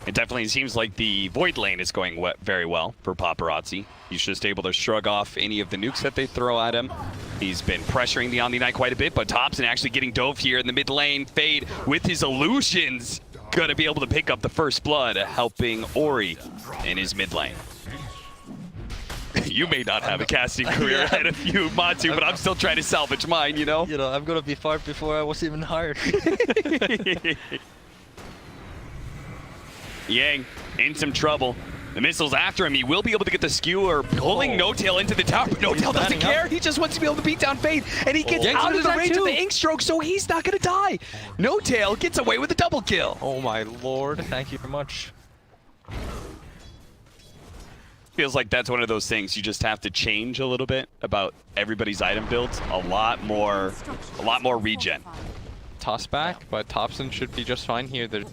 It definitely seems like the Void lane is going very well for Paparazzi. He's just able to shrug off any of the nukes that they throw at him. He's been pressuring the Omni Knight quite a bit, but Thompson actually getting dove here in the mid lane. Fade with his illusions. Gonna be able to pick up the first blood, helping Ori in his mid lane. You may not have a casting career ahead of you, Matu, but I'm still trying to salvage mine, you know? You know, I'm gonna be fired before I was even hired. Yang in some trouble. The missile's after him. He will be able to get the skewer, pulling No-Tail into the tower. But No-Tail doesn't care. He just wants to be able to beat down Fade, and he gets out of the range of the Ink Stroke, so he's not going to die. No-Tail gets away with a double kill. Oh my lord. Thank you very much. Feels like that's one of those things you just have to change a little bit about everybody's item builds. A lot more regen. Toss back, but Thompson should be just fine here. They're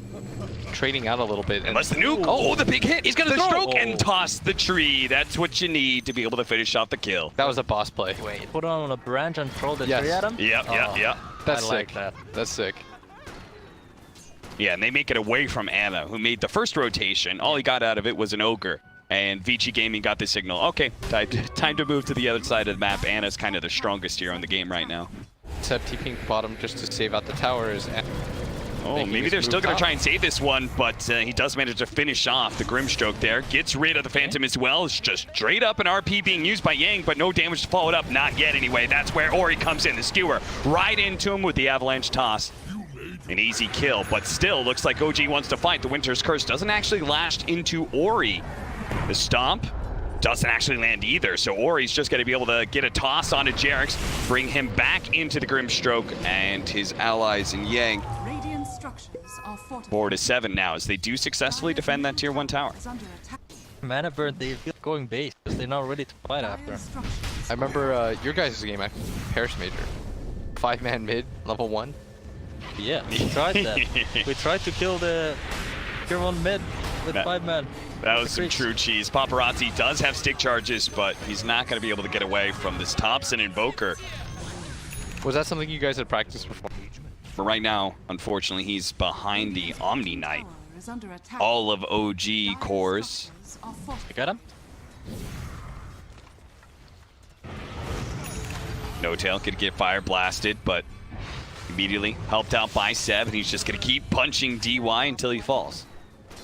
trading out a little bit. Unless the nuke. Oh, the big hit. He's going to stroke and toss the tree. That's what you need to be able to finish off the kill. That was a boss play. Wait, put on a branch and throw the Yes. tree at him? Yep. That's I sick. like that. That's sick. Yeah, and they make it away from Ana, who made the first rotation. All he got out of it was an ogre. And Vici Gaming got the signal. Okay, time to move to the other side of the map. Ana's kind of the strongest hero in the game right now. Except TPing bottom just to save out the towers. And Oh, maybe they're still going to try and save this one, but he does manage to finish off the Grimstroke there. Gets rid of the Phantom as well. It's just straight up an RP being used by Yang, but no damage to follow it up. Not yet anyway. That's where Ori comes in. The skewer right into him with the Avalanche Toss. An easy kill, but still looks like OG wants to fight. The Winter's Curse doesn't actually lash into Ori. The Stomp doesn't actually land either, so Ori's just going to be able to get a toss onto Jerix, bring him back into the Grimstroke, and his allies in Yang. 4-7 now, as they do successfully defend that tier 1 tower. Mana burn, they feel going base because they're not ready to fight after. I remember your guys' game at Paris Major. 5-man mid, level 1. Yeah, we tried that. We tried to kill the tier 1 mid with 5-man. That was some true cheese. Paparazzi does have stick charges, but he's not going to be able to get away from this Thompson Invoker. Was that something you guys had practiced before? For right now, unfortunately, he's behind the Omni Knight. All of OG cores. You got him? No-Tail could get fire blasted, but immediately helped out by Seb, and he's just going to keep punching DY until he falls.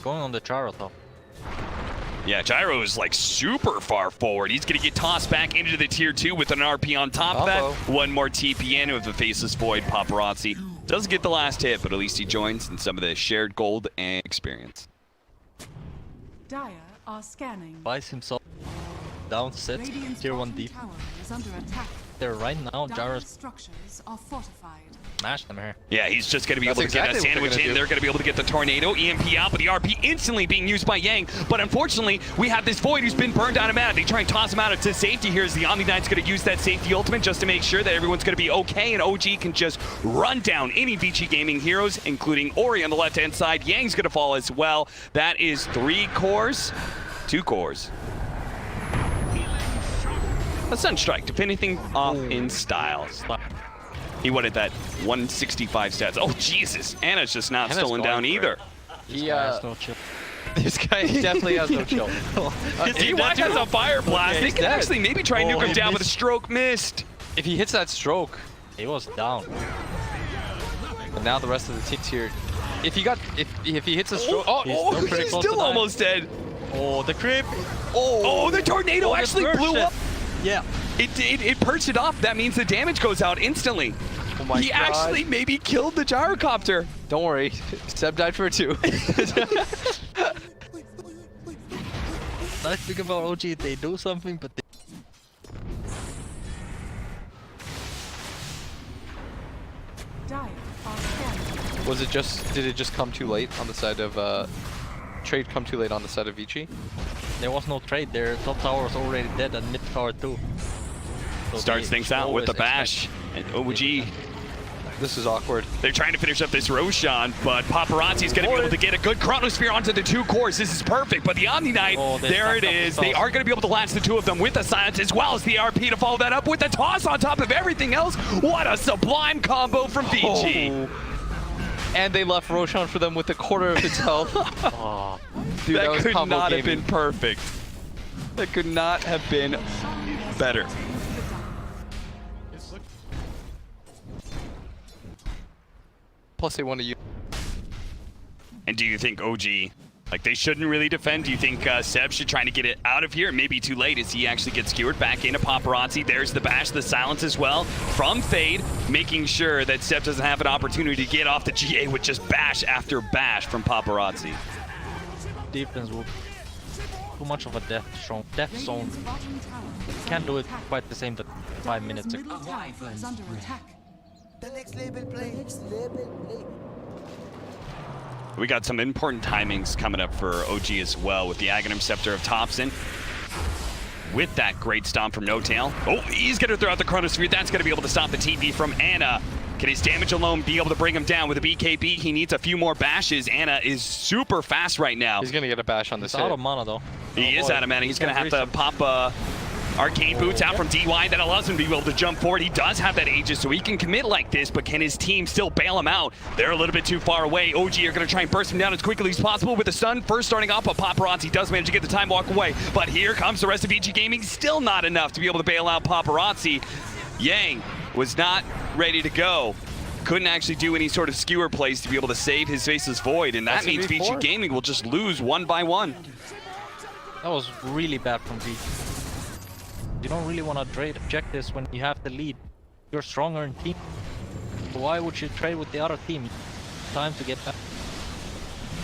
Going on the Gyro though. Yeah, Gyro is like super far forward. He's going to get tossed back into the tier 2 with an RP on top of that. One more TP in with the Faceless Void. Paparazzi doesn't get the last hit, but at least he joins in some of the shared gold and experience. Dire are scanning. Buys himself down set, tier 1 deep. They're right now, Gyro's structures are fortified. smash them here. Yeah, he's just going to be able to exactly get a sandwich in. They're going to be able to get the Tornado, EMP out, but the RP instantly being used by Yang. But unfortunately, we have this Void who's been burned out of mana. They try and toss him out to safety here as the Omni Knight's going to use that safety ultimate just to make sure that everyone's going to be okay, and OG can just run down any Vici Gaming heroes, including Ori on the left-hand side. Yang's going to fall as well. That is 3 cores, 2 cores. A Sunstrike, if anything, off in style. He wanted that 165 stats. Oh, Jesus. Anna's just not stolen down either. He, No chill. this guy definitely has no chill. DY has a fire blast. They can dead. actually maybe try and nuke him he down with a missed. stroke missed. If he hits that stroke, He was down. but now the rest of the team's here. If he hits a stroke, still pretty he's close to still dying. almost dead. Oh, the creep. Oh, the tornado the actually burst blew it. up. Yeah. It perched it off. That means the damage goes out instantly. oh my He god! actually maybe killed the gyrocopter. Don't worry, Seb died for it too. Nice thing about OG, they do something, but they... Dire are scanning. Was it just? Did it just come too late on the side of trade? Come too late on the side of Vici? there was no trade. Their top tower was already dead and mid tower too. So Starts they things out with the always bash. And OG, This is awkward. they're trying to finish up this Roshan, but Paparazzi's going to be able to get a good Chronosphere onto the 2 cores. This is perfect, but the Omni Knight, Oh, they there it fucked up the is. They toss. are going to be able to latch the 2 of them with the silence as well as the RP to follow that up with the toss on top of everything else. What a sublime combo from Vici. Oh. And they left Roshan for them with a quarter of its health. Oh, Dude, that was could combo not have gaming. been perfect. That could not have been better. Plus they want to use. And do you think OG, like they shouldn't really defend? Do you think Seb should try to get it out of here? It may be too late as he actually gets skewered back into Paparazzi. There's the bash, the silence as well from Fade, making sure that Seb doesn't have an opportunity to get off the GA with just bash after bash from Paparazzi. defense will too much of a death zone. Can't do it quite the same that 5 minutes ago. Middle tower is under attack. We got some important timings coming up for OG as well with the Aghanim Scepter of Thompson. With that great stomp from No-Tail. Oh, he's going to throw out the Chronosphere. That's going to be able to stop the TP from Ana. Can his damage alone be able to bring him down with a BKB? He needs a few more bashes. Ana is super fast right now. He's gonna get a bash on this He's out of mana though. He is out of mana. He's going to have to pop Arcane Boots out from DY. That allows him to be able to jump forward. He does have that Aegis, so he can commit like this, but can his team still bail him out? They're a little bit too far away. OG are going to try and burst him down as quickly as possible with the stun. First starting off, but Paparazzi does manage to get the time walk away. But here comes the rest of VG Gaming. Still not enough to be able to bail out Paparazzi. Yang was not ready to go. Couldn't actually do any sort of skewer plays to be able to save his Faceless Void, and that means VG Gaming will just lose 1 by 1. That was really bad from VG. You don't really want to trade objectives when you have the lead. You're stronger in team. So why would you trade with the other team? Time to get back.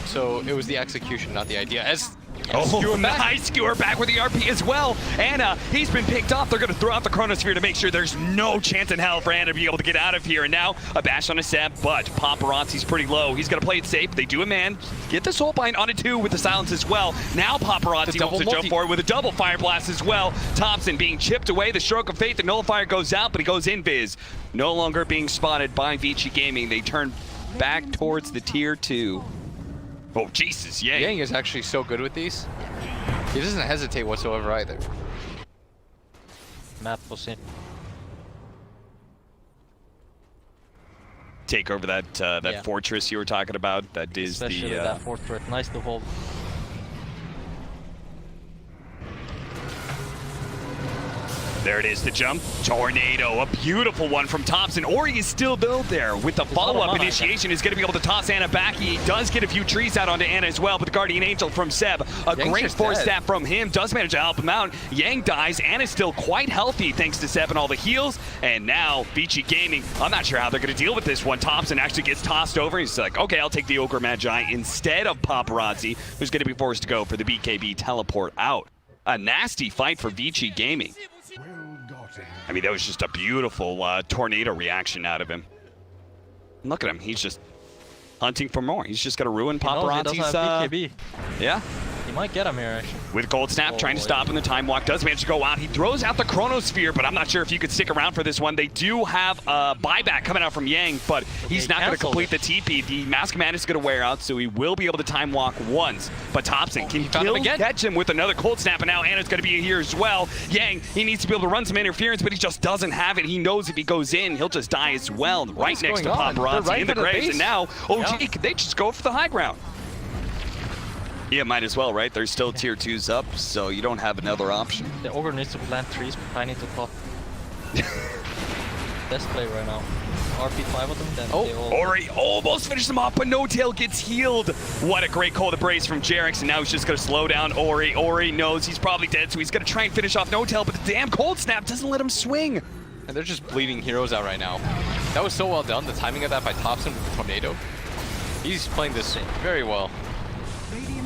So it was the execution, not the idea. As Oh, nice skewer back with the RP as well. Ana, he's been picked off. They're going to throw out the Chronosphere to make sure there's no chance in hell for Ana to be able to get out of here. And now a bash on a Seb, but Paparazzi's pretty low. He's going to play it safe. They do a man. Get the Soulbind on a 2 with the silence as well. Now Paparazzi wants to jump forward with a double Fire Blast as well. Thompson being chipped away. The Stroke of Fate. The Nullifier goes out, but he goes invis. No longer being spotted by Vici Gaming. They turn back towards the tier 2. Oh, Jesus, Yang. Yang is actually so good with these. He doesn't hesitate whatsoever either. Matt was in. Take over that fortress you were talking about. That is Especially that fortress. Nice to hold. There it is, the jump. Tornado, a beautiful one from Thompson. Ori is still built there with the follow-up initiation. Is going to be able to toss Ana back. He does get a few trees out onto Ana as well, but the Guardian Angel from Seb, a great force staff from him, does manage to help him out. Yang dies. Ana's still quite healthy thanks to Seb and all the heals. And now, Vici Gaming, I'm not sure how they're going to deal with this one. Thompson actually gets tossed over. He's like, okay, I'll take the Ogre Magi instead of Paparazzi, who's going to be forced to go for the BKB teleport out. A nasty fight for Vici Gaming. I mean, that was just a beautiful tornado reaction out of him. And look at him. He's just hunting for more. He's just going to ruin Paparazzi's... BKB. Yeah. He might get him here, actually. With Gold Snap trying to stop him. The Time Walk does manage to go out. He throws out the Chronosphere, but I'm not sure if you could stick around for this one. They do have a buyback coming out from Yang, but he's not going to complete the TP. The Mask of Madness is going to wear out, so he will be able to Time Walk once. But Thompson can still catch him with another Cold Snap, and now Ana's going to be here as well. Yang, he needs to be able to run some interference, but he just doesn't have it. He knows if he goes in, he'll just die as well. Right next to Paparazzi in the graves, and now OG, they just go for the high ground. Yeah, might as well, right? There's still tier 2s up, so you don't have another option. The Ogre needs to plant trees, but I need to top. Best play right now. RP 5 of them, then they all... Ori almost finished him off, but No-Tail gets healed. What a great Cold Embrace from Jerix, and now he's just going to slow down Ori. Ori knows he's probably dead, so he's going to try and finish off No-Tail, but the damn Cold Snap doesn't let him swing. And they're just bleeding heroes out right now. That was so well done, the timing of that by Thompson with the Tornado. He's playing this very well.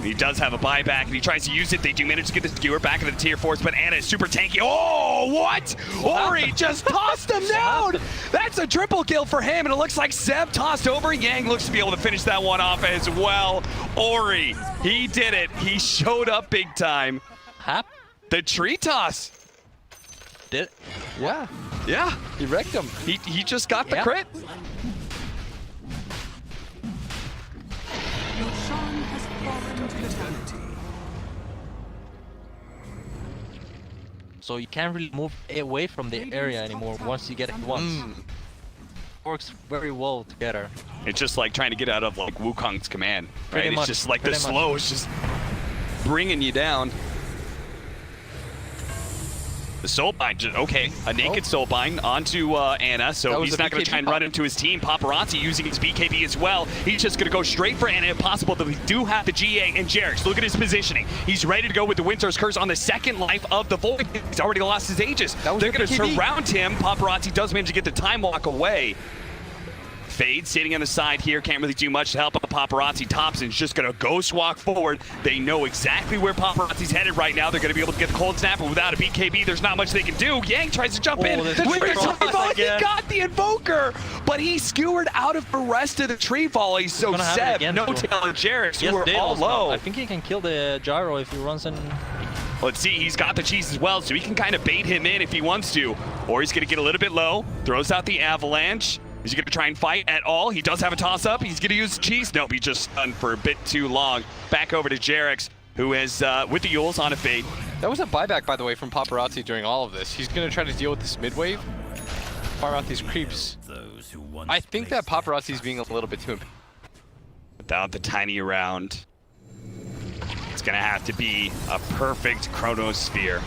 He does have a buyback, and he tries to use it. They do manage to get the skewer back into the tier 4s, but Ana is super tanky. Oh, what? Ori just tossed him down! That's a triple kill for him, and it looks like Seb tossed over. Yang looks to be able to finish that one off as well. Ori, he did it. He showed up big time. Hap? The tree toss. Did? Yeah. Yeah. He wrecked him. He just got the crit. Roshan has fallen to fatality. So you can't really move away from the area anymore once you get it once. works very well together. It's just like trying to get out of like Wukong's command, right? Pretty It's much, just like the pretty much. slow is just bringing you down. The Soulbind, okay, a naked Soulbind onto Ana, That so was he's a not going BKB to try and pop. run into his team. Paparazzi using his BKB as well. He's just going to go straight for Ana if possible, but we do have the GA and Jerix. Look at his positioning. He's ready to go with the Windsor's Curse on the second life of the Void. He's already lost his Aegis. That was They're a going to BKB. surround him. Paparazzi does manage to get the time walk away. Fade sitting on the side here, can't really do much to help up Paparazzi. Thompson's just gonna ghost walk forward. They know exactly where Paparazzi's headed right now. They're gonna be able to get the cold snap, but without a BKB, there's not much they can do. Yang tries to jump in. there's The tree tree volley volley, he again. got the invoker, but he skewered out of the rest of the tree volley. So Gonna have it Seb, again, No too. Tail, and Jerix, Yes, who are they all also- low. I think he can kill the gyro if he runs in. Let's see, he's got the cheese as well, so he can kind of bait him in if he wants to. Or he's gonna get a little bit low, throws out the avalanche. Is he gonna try and fight at all? He does have a toss up. He's gonna use the cheese. Nope, he just stunned for a bit too long. Back over to Jerix, who is with the Yules on a fade. That was a buyback, by the way, from Paparazzi during all of this. He's going to try to deal with this mid wave, fire out these creeps. I think that Paparazzi's being a little bit too impatient. Without the tiny round, it's gonna have to be a perfect Chronosphere.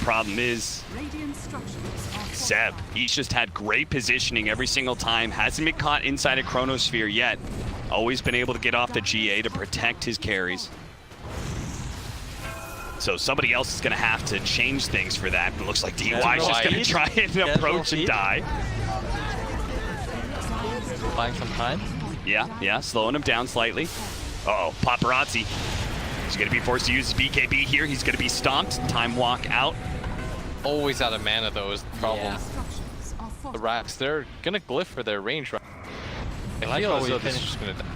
Problem is, Radiant structures are Seb, he's just had great positioning every single time. Hasn't been caught inside a Chronosphere yet. Always been able to get off the GA to protect his carries. So somebody else is gonna have to change things for that. It looks like DY is just gonna try and Casual approach and feed. die. Buying some time. Yeah, slowing him down slightly. Uh-oh, Paparazzi. He's gonna be forced to use his BKB here. He's gonna be stomped. Time walk out. Always out of mana, though, is the problem. Yeah. structures are The fortified. Racks, they're going to glyph for their range. Right? I like feel how as we though this is finished. just going to die.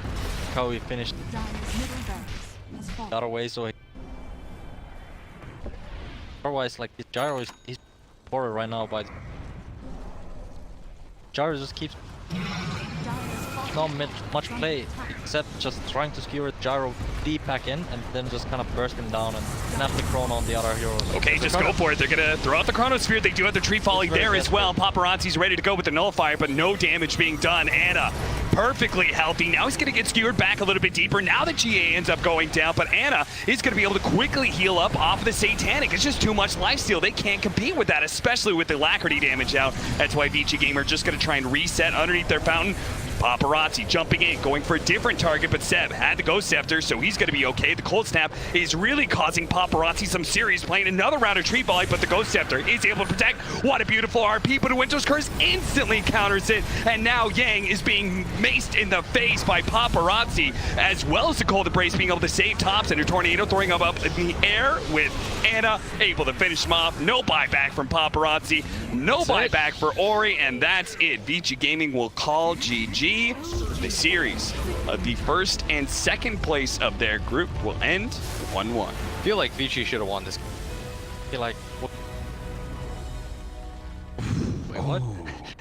How he finished Dire's middle barracks has fallen. the other way, so he... Otherwise, like, his gyro is... He's forward right now, but... Gyro just keeps not much play, except just trying to skewer gyro deep back in, and then just kind of burst him down and snap the chrono on the other heroes. Okay, just go for it. They're gonna throw out the Chronosphere. They do have the tree volley It's very there as well. desperate. Paparazzi's ready to go with the nullifier, but no damage being done. Ana, perfectly healthy. Now he's gonna get skewered back a little bit deeper. Now the GA ends up going down, but Ana is gonna be able to quickly heal up off of the Satanic. It's just too much lifesteal. They can't compete with that, especially with the Alacrity damage out. That's why Vici Gamer just gonna try and reset underneath their fountain. Paparazzi jumping in, going for a different target, but Seb had the Ghost Scepter, so he's going to be okay. The Cold Snap is really causing Paparazzi some serious playing. Another round of Tree Volley, but the Ghost Scepter is able to protect. What a beautiful RP, but a Winter's Curse instantly counters it, and now Yang is being maced in the face by Paparazzi, as well as the Cold Embrace being able to save Thompson. A Tornado throwing him up in the air with Ana able to finish him off. No buyback from Paparazzi, no buyback for Ori, and that's it. Vici Gaming will call GG. The series of the first and second place of their group will end 1-1. I feel like Vici should have won this. I feel like... Wait, what?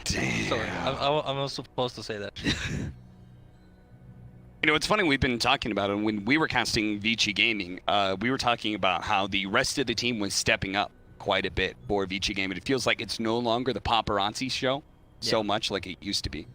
Damn. Sorry, I'm not supposed to say that. You know, it's funny, we've been talking about it. When we were casting Vici Gaming, we were talking about how the rest of the team was stepping up quite a bit for Vici Gaming. It feels like it's no longer the Paparazzi show so Yeah. much like it used to be.